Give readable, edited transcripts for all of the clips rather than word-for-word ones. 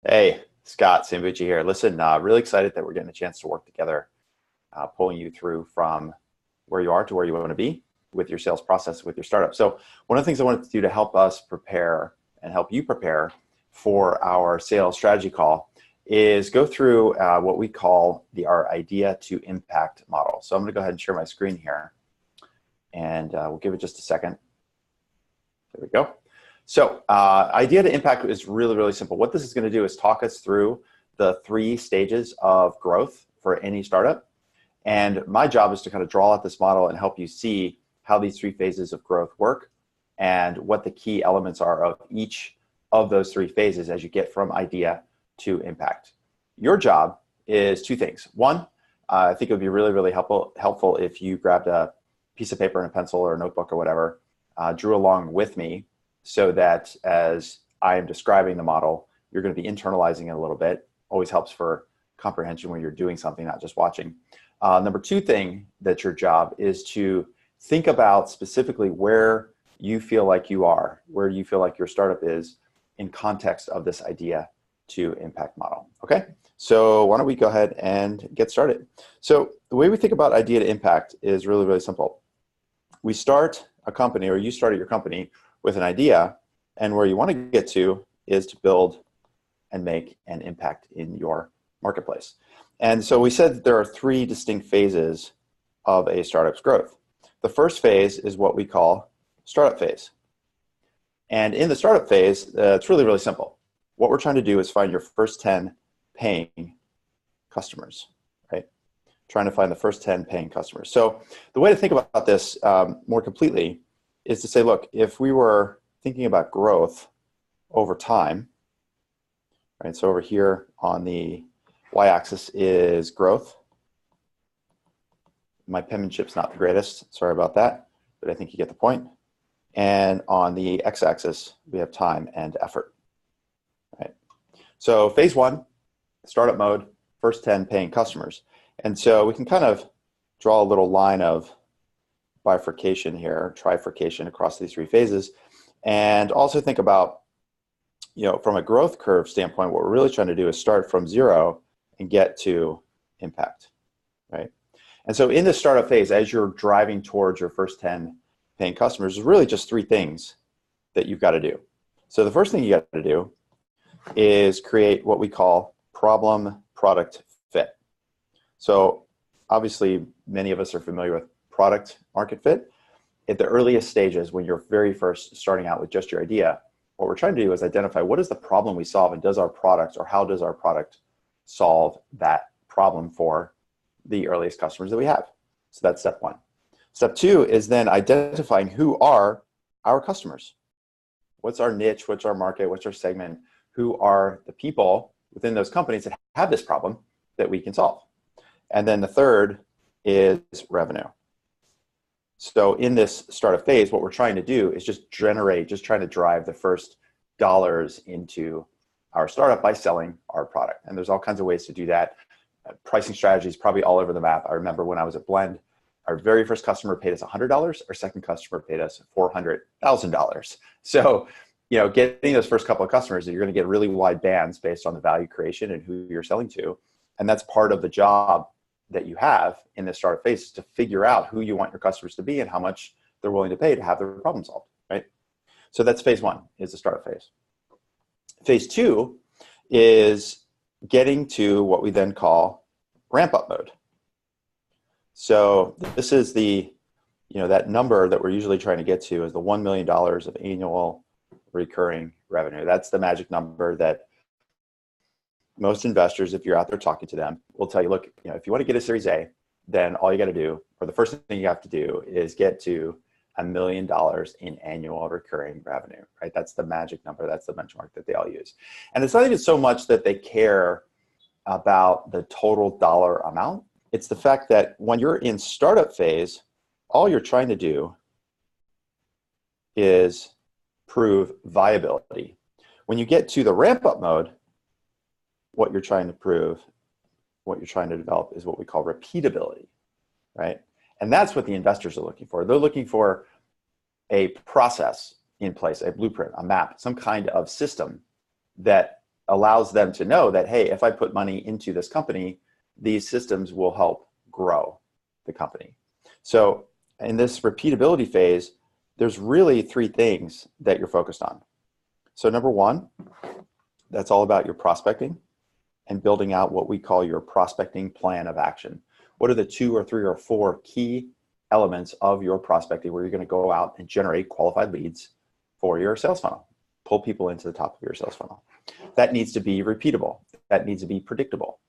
Hey, Scott Sambucci here. Listen, really excited that we're getting a chance to work together, pulling you through from where you are to where you want to be with your sales process with your startup. So one of the things I wanted to do to help us prepare and help you prepare for our sales strategy call is go through what we call our idea to impact model. So I'm going to go ahead and share my screen here, and we'll give it just a second. There we go. So idea to impact is really, really simple. What this is going to do is talk us through the 3 stages of growth for any startup. And my job is to kind of draw out this model and help you see how these 3 phases of growth work and what the key elements are of each of those 3 phases as you get from idea to impact. Your job is 2 things. One, I think it would be really, really helpful if you grabbed a piece of paper and a pencil or a notebook or whatever, drew along with me, so that as I am describing the model, you're going to be internalizing it a little bit. Always helps for comprehension when you're doing something, not just watching. Number 2 thing that's your job is to think about specifically where you feel like you are, where you feel like your startup is in context of this idea to impact model. Okay, so why don't we go ahead and get started. So the way we think about idea to impact is really, really simple. We start a company, or you started your company with an idea, and where you want to get to is to build and make an impact in your marketplace. And so we said that there are 3 distinct phases of a startup's growth. The first phase is what we call startup phase. And in the startup phase, it's really, really simple. What we're trying to do is find your first 10 paying customers, right? Trying to find the first 10 paying customers. So the way to think about this more completely is to say, look, if we were thinking about growth over time, right? So over here on the y-axis is growth. My penmanship's not the greatest, sorry about that, but I think you get the point. And on the x-axis, we have time and effort, right? So phase 1, startup mode, first 10 paying customers. And so we can kind of draw a little line of bifurcation here, trifurcation across these 3 phases, and also think about, from a growth curve standpoint, what we're really trying to do is start from 0 and get to impact, right? And so in the startup phase, as you're driving towards your first 10 paying customers, there's really just 3 things that you've got to do. So the first thing you got to do is create what we call problem product fit. So obviously, many of us are familiar with product market fit. At the earliest stages, when you're very first starting out with just your idea, what we're trying to do is identify what is the problem we solve, and does our product, or how does our product solve that problem for the earliest customers that we have. So that's step 1. Step 2 is then identifying who are our customers. What's our niche, what's our market, what's our segment, who are the people within those companies that have this problem that we can solve. And then the third is revenue. So in this startup phase, what we're trying to do is just trying to drive the first dollars into our startup by selling our product. And there's all kinds of ways to do that. Pricing strategies probably all over the map. I remember when I was at Blend, our very first customer paid us $100. Our second customer paid us $400,000. So, getting those first couple of customers, you're going to get really wide bands based on the value creation and who you're selling to. And that's part of the job that you have in the startup phase, is to figure out who you want your customers to be and how much they're willing to pay to have their problem solved, right? So that's phase 1, is the startup phase. Phase 2 is getting to what we then call ramp-up mode. So this is that number that we're usually trying to get to is the $1 million of annual recurring revenue. That's the magic number that most investors, if you're out there talking to them, will tell you, look, if you want to get a Series A, then all you got to do, or the first thing you have to do, is get to $1 million in annual recurring revenue, right? That's the magic number. That's the benchmark that they all use. And it's not even so much that they care about the total dollar amount. It's the fact that when you're in startup phase, all you're trying to do is prove viability. When you get to the ramp-up mode, what you're trying to prove, what you're trying to develop, is what we call repeatability, right? And that's what the investors are looking for. They're looking for a process in place, a blueprint, a map, some kind of system that allows them to know that, hey, if I put money into this company, these systems will help grow the company. So in this repeatability phase, there's really three things that you're focused on. So number one, that's all about your prospecting and building out what we call your prospecting plan of action. What are the 2 or 3 or 4 key elements of your prospecting where you're going to go out and generate qualified leads for your sales funnel, pull people into the top of your sales funnel? That needs to be repeatable. That needs to be predictable.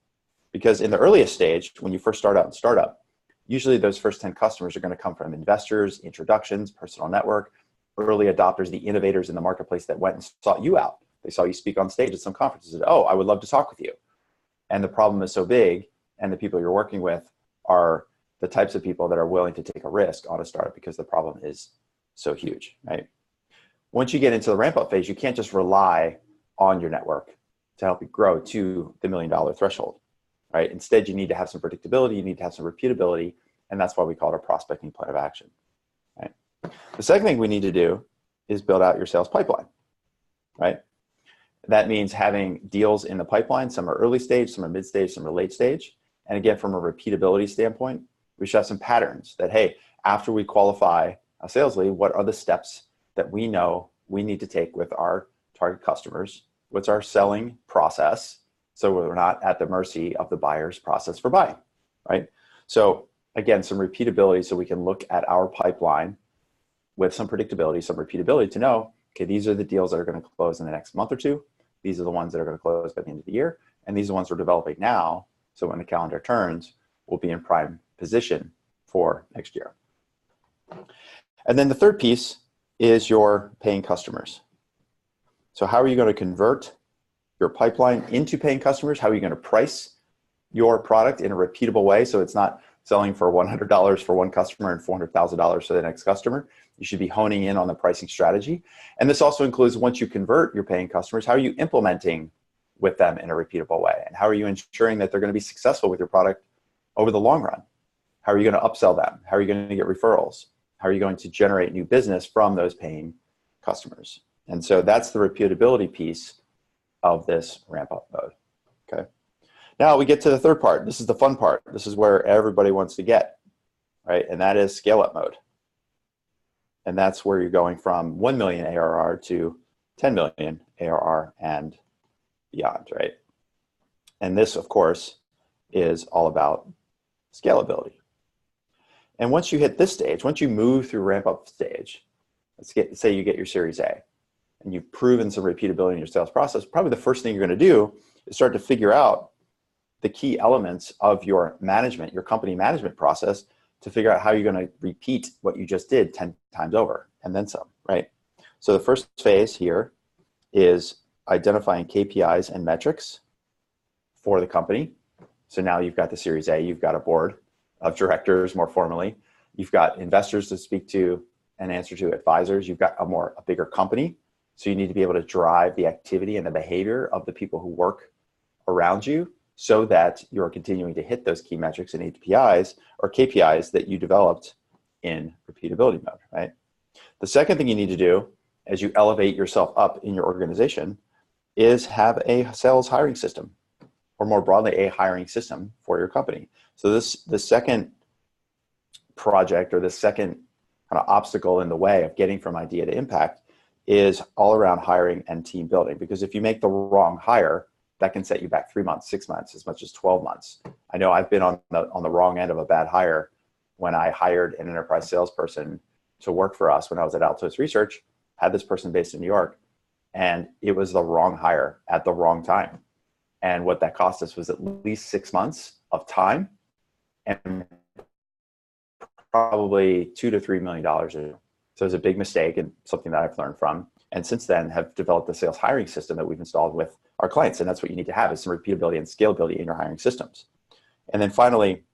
Because in the earliest stage, when you first start out in startup, usually those first 10 customers are going to come from investors, introductions, personal network, early adopters, the innovators in the marketplace that went and sought you out. They saw you speak on stage at some conferences and said, oh, I would love to talk with you. And the problem is so big, and the people you're working with are the types of people that are willing to take a risk on a startup because the problem is so huge, right? Once you get into the ramp up phase, you can't just rely on your network to help you grow to the $1 million threshold, right? Instead, you need to have some predictability, you need to have some repeatability, and that's why we call it a prospecting plan of action, right? The second thing we need to do is build out your sales pipeline, right? That means having deals in the pipeline. Some are early stage, some are mid stage, some are late stage. And again, from a repeatability standpoint, we should have some patterns that, hey, after we qualify a sales lead, what are the steps that we know we need to take with our target customers? What's our selling process? So we're not at the mercy of the buyer's process for buying, right? So again, some repeatability so we can look at our pipeline with some predictability, some repeatability to know, okay, these are the deals that are going to close in the next month or two. These are the ones that are going to close by the end of the year. And these are the ones we're developing now. So when the calendar turns, we'll be in prime position for next year. And then the third piece is your paying customers. So how are you going to convert your pipeline into paying customers? How are you going to price your product in a repeatable way so it's not selling for $100 for one customer and $400,000 for the next customer? You should be honing in on the pricing strategy. And this also includes, once you convert your paying customers, how are you implementing with them in a repeatable way? And how are you ensuring that they're going to be successful with your product over the long run? How are you going to upsell them? How are you going to get referrals? How are you going to generate new business from those paying customers? And so that's the repeatability piece of this ramp up mode, okay? Now we get to the third part. This is the fun part. This is where everybody wants to get, right? And that is scale up mode. And that's where you're going from 1 million ARR to 10 million ARR and beyond, right? And this, of course, is all about scalability. And once you hit this stage, once you move through ramp up stage, say you get your Series A, and you've proven some repeatability in your sales process, probably the first thing you're going to do is start to figure out the key elements of your management, your company management process, to figure out how you're going to repeat what you just did 10 times over and then some, right? So the first phase here is identifying KPIs and metrics for the company. So now you've got the Series A, you've got a board of directors more formally, you've got investors to speak to and answer to, advisors, you've got a bigger company. So you need to be able to drive the activity and the behavior of the people who work around you so that you're continuing to hit those key metrics and APIs or KPIs that you developed in repeatability mode, right? The second thing you need to do as you elevate yourself up in your organization is have a sales hiring system, or more broadly, a hiring system for your company. So the second project, or the second kind of obstacle in the way of getting from idea to impact, is all around hiring and team building. Because if you make the wrong hire, that can set you back 3 months, 6 months, as much as 12 months. I know I've been on the wrong end of a bad hire when I hired an enterprise salesperson to work for us when I was at Altos Research, had this person based in New York, and it was the wrong hire at the wrong time. And what that cost us was at least 6 months of time and probably $2 to $3 million. So it was a big mistake and something that I've learned from. And since then have developed a sales hiring system that we've installed with our clients. And that's what you need to have, is some repeatability and scalability in your hiring systems. And then finally,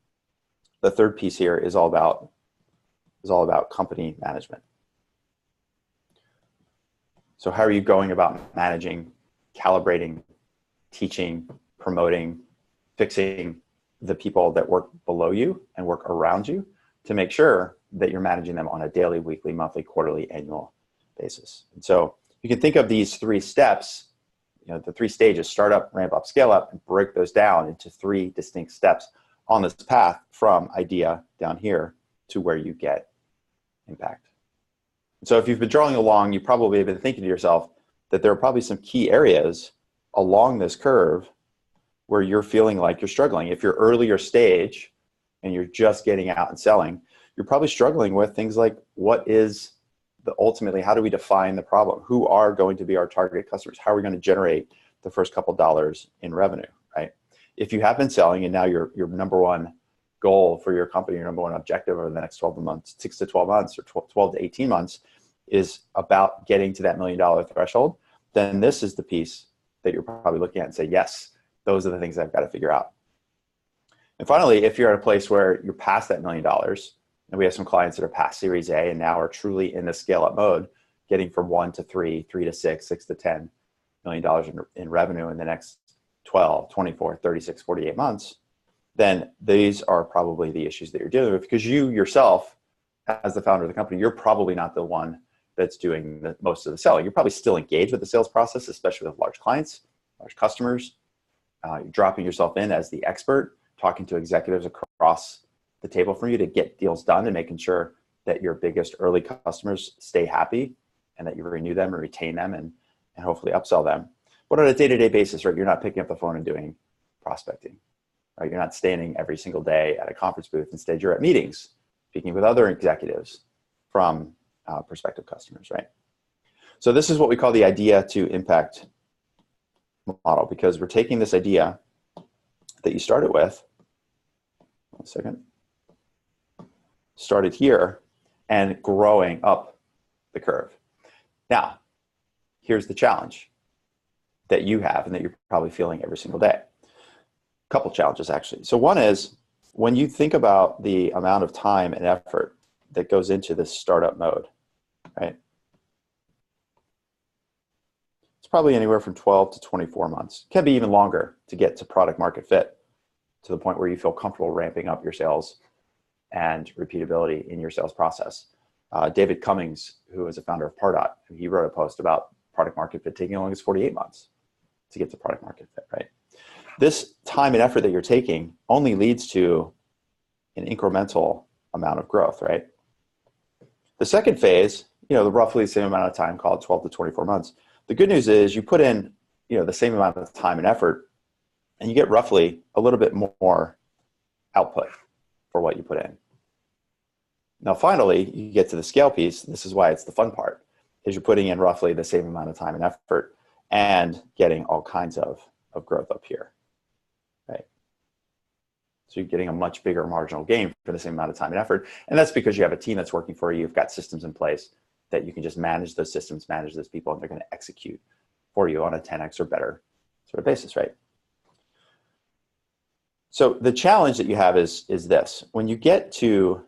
the third piece here is all about company management. So how are you going about managing, calibrating, teaching, promoting, fixing the people that work below you and work around you to make sure that you're managing them on a daily, weekly, monthly, quarterly, annual basis? And so you can think of these 3 steps the 3 stages: startup, ramp up, scale up, and break those down into 3 distinct steps on this path from idea down here to where you get impact. So if you've been drawing along, you probably have been thinking to yourself that there are probably some key areas along this curve where you're feeling like you're struggling. If you're earlier stage and you're just getting out and selling, you're probably struggling with things like, what is ultimately, how do we define the problem? Who are going to be our target customers? How are we going to generate the first couple dollars in revenue, right? If you have been selling and now your number one goal for your company, your number one objective over the next 12 months, 6 to 12 months, or 12 to 18 months is about getting to that $1 million threshold, then this is the piece that you're probably looking at and say, yes, those are the things I've got to figure out. And finally, if you're at a place where you're past that $1 million, and we have some clients that are past Series A and now are truly in the scale-up mode, getting from 1 to 3, 3 to 6, 6 to $10 million in revenue in the next 12, 24, 36, 48 months, then these are probably the issues that you're dealing with, because you yourself, as the founder of the company, you're probably not the one that's doing most of the selling. You're probably still engaged with the sales process, especially with large clients, large customers. You're dropping yourself in as the expert, talking to executives across the table for you to get deals done and making sure that your biggest early customers stay happy and that you renew them and retain them and hopefully upsell them. But on a day-to-day basis, right, you're not picking up the phone and doing prospecting. Right? You're not standing every single day at a conference booth. Instead, you're at meetings, speaking with other executives from prospective customers, right? So this is what we call the idea to impact model, because we're taking this idea that you started with, one second, started here, and growing up the curve. Now, here's the challenge that you have and that you're probably feeling every single day. A couple challenges, actually. So one is, when you think about the amount of time and effort that goes into this startup mode, right? It's probably anywhere from 12 to 24 months. It can be even longer to get to product market fit, to the point where you feel comfortable ramping up your sales and repeatability in your sales process. David Cummings, who is a founder of Pardot, he wrote a post about product market fit taking as long as 48 months to get to product market fit, right? This time and effort that you're taking only leads to an incremental amount of growth, right? The second phase, the roughly the same amount of time, called 12 to 24 months. The good news is you put in, the same amount of time and effort, and you get roughly a little bit more output for what you put in. Now, finally, you get to the scale piece. This is why it's the fun part, is you're putting in roughly the same amount of time and effort and getting all kinds of growth up here, right? So you're getting a much bigger marginal gain for the same amount of time and effort. And that's because you have a team that's working for you. You've got systems in place that you can just manage those systems, manage those people, and they're going to execute for you on a 10x or better sort of basis, right? So the challenge that you have is this. When you get to,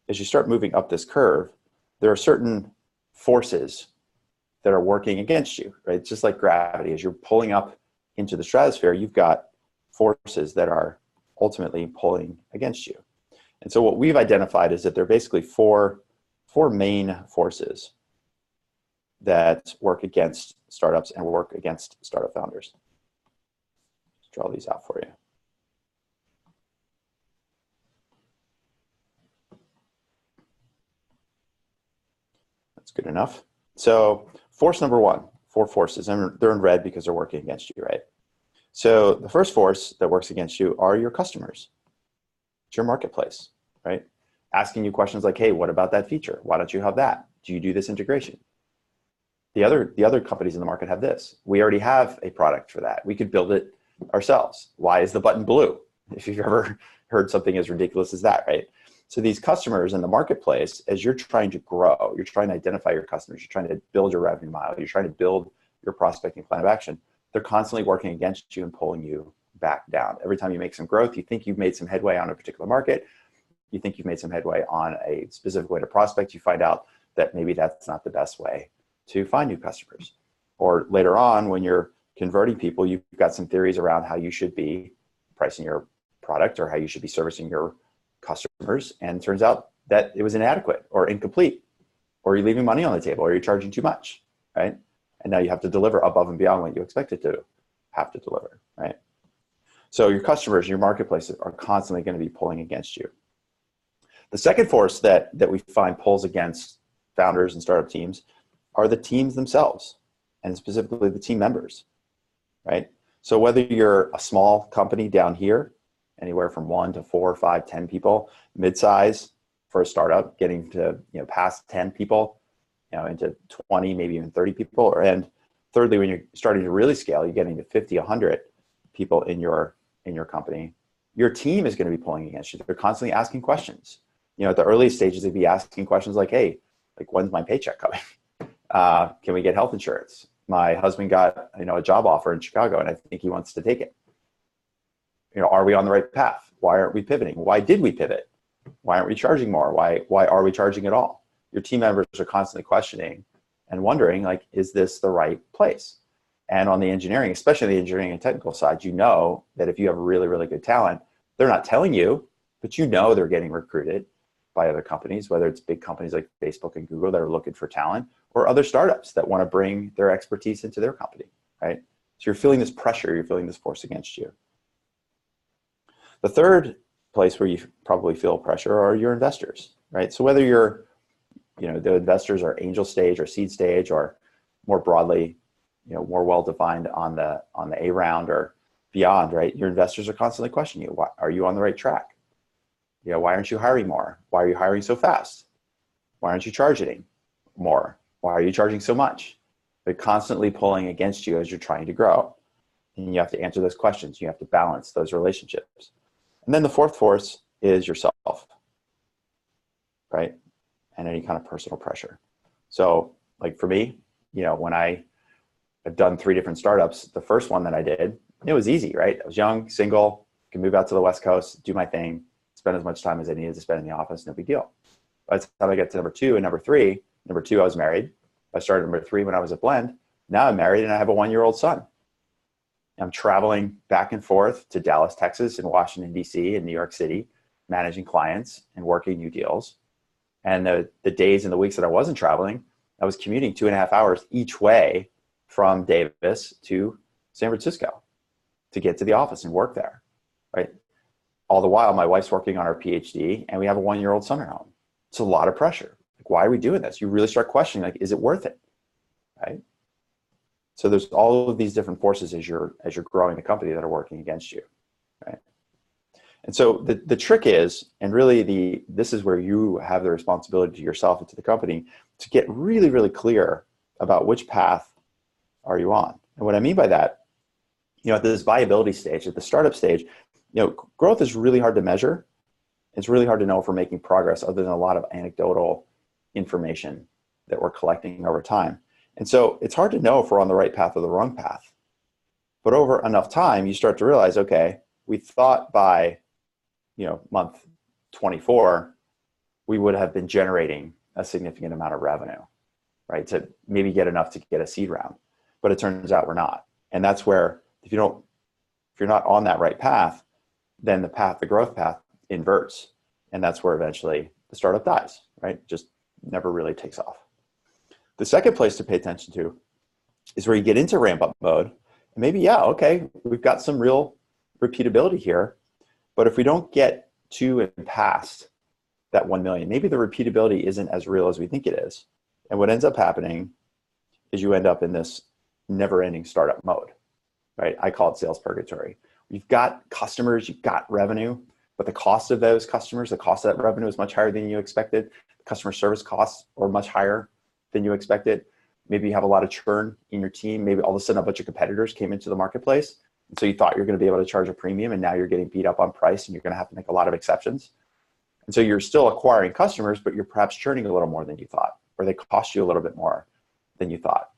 as you start moving up this curve, there are certain forces that are working against you, right? It's just like gravity. As you're pulling up into the stratosphere, you've got forces that are ultimately pulling against you. And so what we've identified is that there are basically four main forces that work against startups and work against startup founders. Let's draw these out for you. That's good enough. So force number one, 4 forces, and they're in red because they're working against you, right? So the first force that works against you are your customers. It's your marketplace, right? Asking you questions like, hey, what about that feature? Why don't you have that? Do you do this integration? The other companies in the market have this. We already have a product for that. We could build it ourselves. Why is the button blue? If you've ever heard something as ridiculous as that, right? So these customers in the marketplace, as you're trying to grow, you're trying to identify your customers, you're trying to build your revenue model, you're trying to build your prospecting plan of action, they're constantly working against you and pulling you back down. Every time you make some growth, you think you've made some headway on a particular market, you think you've made some headway on a specific way to prospect, you find out that maybe that's not the best way to find new customers. Or later on, when you're converting people, you've got some theories around how you should be pricing your product or how you should be servicing your customers, and it turns out that it was inadequate or incomplete, or you're leaving money on the table, or you're charging too much, right? And now you have to deliver above and beyond what you expected to have to deliver, right? So your customers, your marketplaces are constantly going to be pulling against you. The second force that we find pulls against founders and startup teams are the teams themselves, and specifically the team members, right? So whether you're a small company down here, anywhere from 1 to 4, 5, 10 people, mid-size for a startup, getting to past 10 people, into 20, maybe even 30 people, and thirdly, when you're starting to really scale, you're getting to 50, 100 people in your company. Your team is going to be pulling against you. They're constantly asking questions. At the earliest stages, they'd be asking questions like, "Hey, like when's my paycheck coming? Can we get health insurance? My husband got a job offer in Chicago, and I think he wants to take it. Are we on the right path? Why aren't we pivoting? Why did we pivot? Why aren't we charging more? Why are we charging at all?" Your team members are constantly questioning and wondering, like, is this the right place? And on the engineering, especially the engineering and technical side, that if you have really, really good talent, they're not telling you, but they're getting recruited by other companies, whether it's big companies like Facebook and Google that are looking for talent, or other startups that want to bring their expertise into their company, right? So you're feeling this pressure, you're feeling this force against you. The third place where you probably feel pressure are your investors, right? So whether you're the investors are angel stage or seed stage, or more broadly, more well-defined on the A round or beyond, right? Your investors are constantly questioning you. Why are you on the right track? Why aren't you hiring more? Why are you hiring so fast? Why aren't you charging more? Why are you charging so much? They're constantly pulling against you as you're trying to grow. And you have to answer those questions. You have to balance those relationships. And then the fourth force is yourself, right? And any kind of personal pressure. So like for me, when I've done 3 different startups, the first one that I did, it was easy, right? I was young, single, could move out to the West Coast, do my thing, spend as much time as I needed to spend in the office, no big deal. By the time I got to number 2 and number 3, number 2, I was married. I started number 3 when I was at Blend. Now I'm married and I have a 1-year-old son. I'm traveling back and forth to Dallas, Texas, and Washington, D.C., and New York City, managing clients and working new deals. And the days and the weeks that I wasn't traveling, I was commuting 2.5 hours each way from Davis to San Francisco to get to the office and work there, right? All the while, my wife's working on her PhD, and we have a 1-year-old son at home. It's a lot of pressure. Like, why are we doing this? You really start questioning, like, is it worth it, right? So there's all of these different forces as you're growing the company that are working against you, right? And so the trick is, and really this is where you have the responsibility to yourself and to the company to get really, really clear about which path are you on. And what I mean by that, at this viability stage, at the startup stage, growth is really hard to measure. It's really hard to know if we're making progress other than a lot of anecdotal information that we're collecting over time. And so it's hard to know if we're on the right path or the wrong path. But over enough time, you start to realize, okay, we thought by month 24, we would have been generating a significant amount of revenue, right? To maybe get enough to get a seed round. But it turns out we're not. And that's where if you're not on that right path, then the growth path inverts. And that's where eventually the startup dies, right? Just never really takes off. The second place to pay attention to is where you get into ramp up mode. And maybe, okay, we've got some real repeatability here. But if we don't get to and past that 1 million, maybe the repeatability isn't as real as we think it is. And what ends up happening is you end up in this never-ending startup mode, right? I call it sales purgatory. You've got customers, you've got revenue, but the cost of those customers, the cost of that revenue is much higher than you expected. Customer service costs are much higher than you expected. Maybe you have a lot of churn in your team. Maybe all of a sudden a bunch of competitors came into the marketplace. And so you thought you're going to be able to charge a premium, and now you're getting beat up on price, and you're going to have to make a lot of exceptions. And so you're still acquiring customers, but you're perhaps churning a little more than you thought, or they cost you a little bit more than you thought.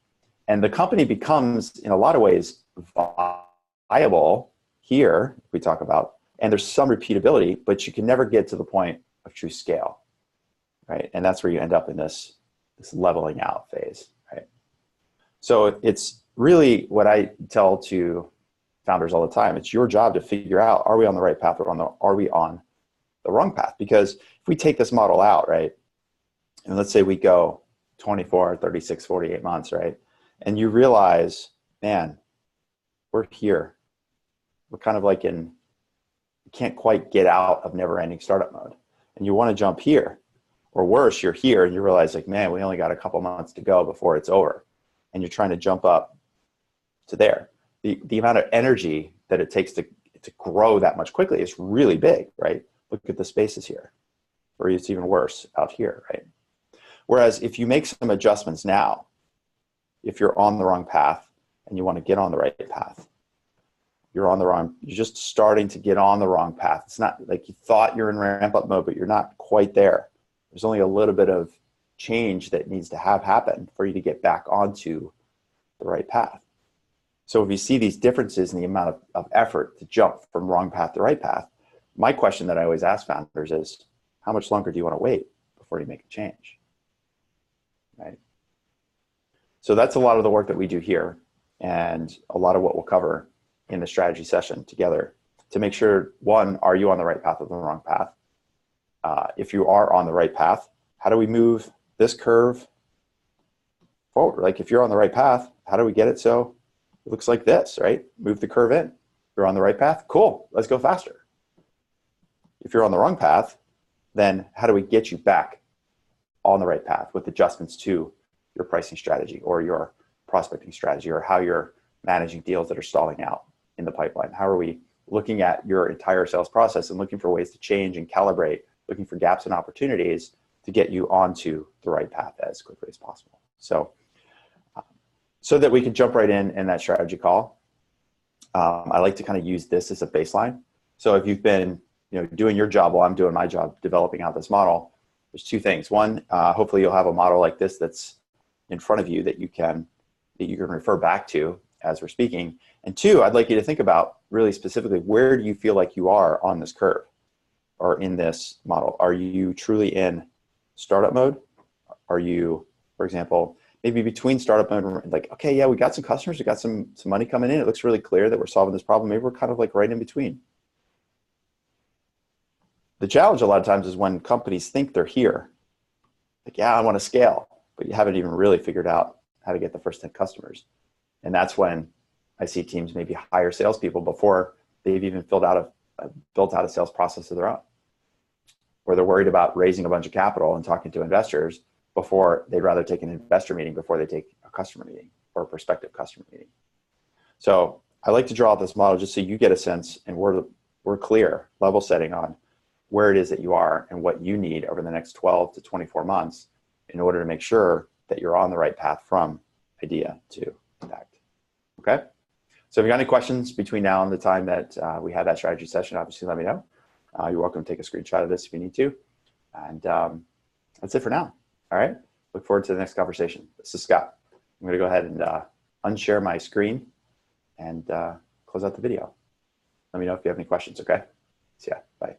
And the company becomes, in a lot of ways, viable here, we talk about, and there's some repeatability, but you can never get to the point of true scale, right? And that's where you end up in this leveling out phase, right? So it's really what I tell to founders all the time. It's your job to figure out, are we on the right path or are we on the wrong path? Because if we take this model out, right, and let's say we go 24, 36, 48 months, right, and you realize, man, we're here. We're kind of like you can't quite get out of never-ending startup mode. And you want to jump here. Or worse, you're here and you realize like, man, we only got a couple months to go before it's over. And you're trying to jump up to there. The amount of energy that it takes to grow that much quickly is really big, right? Look at the spaces here. Or it's even worse out here, right? Whereas if you make some adjustments now, if you're on the wrong path and you want to get on the right path, you're just starting to get on the wrong path. It's not like you thought you're in ramp up mode, but you're not quite there. There's only a little bit of change that needs to have happen for you to get back onto the right path. So if you see these differences in the amount of effort to jump from wrong path to right path, my question that I always ask founders is, how much longer do you want to wait before you make a change? Right? So that's a lot of the work that we do here and a lot of what we'll cover in the strategy session together to make sure, one, are you on the right path or the wrong path? If you are on the right path, how do we move this curve forward? Like if you're on the right path, how do we get it so it looks like this, right? Move the curve in. You're on the right path, cool, let's go faster. If you're on the wrong path, then how do we get you back on the right path with adjustments to your pricing strategy or your prospecting strategy or how you're managing deals that are stalling out in the pipeline? How are we looking at your entire sales process and looking for ways to change and calibrate, looking for gaps and opportunities to get you onto the right path as quickly as possible? So that we can jump right in that strategy call, I like to kind of use this as a baseline. So if you've been doing your job while I'm doing my job, developing out this model, there's two things. One, hopefully you'll have a model like this that's in front of you that you can refer back to as we're speaking. And two, I'd like you to think about really specifically, where do you feel like you are on this curve or in this model? Are you truly in startup mode? Are you, for example, maybe between startup mode and like, okay, yeah, we got some customers, we got some money coming in. It looks really clear that we're solving this problem. Maybe we're kind of like right in between. The challenge a lot of times is when companies think they're here, like, yeah, I want to scale, but you haven't even really figured out how to get the first 10 customers. And that's when I see teams maybe hire salespeople before they've even built out a sales process of their own, or they're worried about raising a bunch of capital and talking to investors before they'd rather take an investor meeting before they take a customer meeting or a prospective customer meeting. So I like to draw out this model just so you get a sense and we're clear, level setting on where it is that you are and what you need over the next 12 to 24 months in order to make sure that you're on the right path from idea to impact. Okay? So if you got any questions between now and the time that we have that strategy session, obviously let me know. You're welcome to take a screenshot of this if you need to. And that's it for now. All right? Look forward to the next conversation. This is Scott. I'm going to go ahead and unshare my screen and close out the video. Let me know if you have any questions, okay? See ya. Bye.